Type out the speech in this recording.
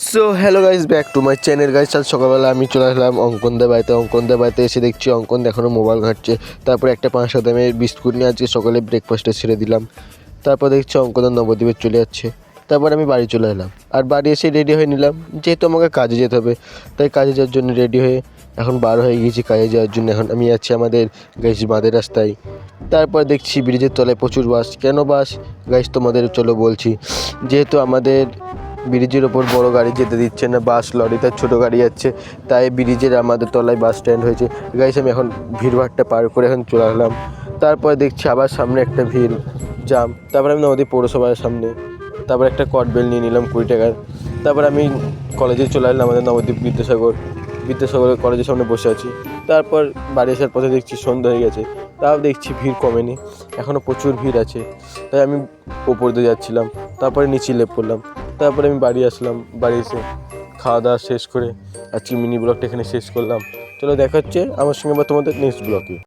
So hello guys, back to my channel guys. আজ সকালবেলা আমি চলে আসলাম অঙ্কনদের বাড়িতে এসে দেখছি অঙ্কন এখনও মোবাইল ঘাঁটছে। তারপর একটা 500 দামের বিস্কুট নিয়ে আজকে সকালে ব্রেকফাস্টে ছেড়ে দিলাম। তারপর দেখছি অঙ্কনের নবদ্বীপে চলে যাচ্ছে। তারপর আমি বাড়ি চলে এলাম, আর বাড়ি এসে রেডি হয়ে নিলাম, যেহেতু আমাকে কাজে যেতে হবে। তাই কাজে যাওয়ার জন্য রেডি হয়ে এখন বার হয়ে গিয়েছি কাজে যাওয়ার জন্য। এখন আমি যাচ্ছি আমাদের গাইজ বাঁধের রাস্তায়। তারপর দেখছি ব্রিজের তলায় প্রচুর বাস। কেন বাস গাইজ তোমাদের চলো বলছি। যেহেতু আমাদের ব্রিজের ওপর বড় গাড়ি যেতে দিচ্ছে না, বাস লরি তার ছোটো গাড়ি যাচ্ছে, তাই ব্রিজের আমাদের তলায় বাস স্ট্যান্ড হয়েছে। গাইস আমি এখন ভিড়ভাড়টা পার করে এখন চলে আসলাম। তারপরে দেখছি আবার সামনে একটা ভিড় জাম। তারপরে আমি নবদ্বীপ পৌরসভার সামনে তারপর একটা কটবেল নিয়ে নিলাম 20 টাকার। তারপর আমি কলেজে চলে আসলাম, আমাদের নবদ্বীপ বিদ্যাসাগর কলেজের সামনে বসে আছি। তারপর বাড়ি আসার পথে দেখছি সন্ধ্যা হয়ে গেছে, তাও দেখছি ভিড় কমেনি, এখনও প্রচুর ভিড় আছে। তাই আমি ওপর দিয়ে যাচ্ছিলাম, তারপরে নিচে লেপ করলাম। তারপরে আমি বাড়ি আসলাম, বাড়ি এসে খাওয়া দাওয়া শেষ করে আজকে মিনি ব্লগটা এখানে শেষ করলাম। চলো দেখা হচ্ছে আমার সঙ্গে বা তোমাদের নেক্সট ব্লগে।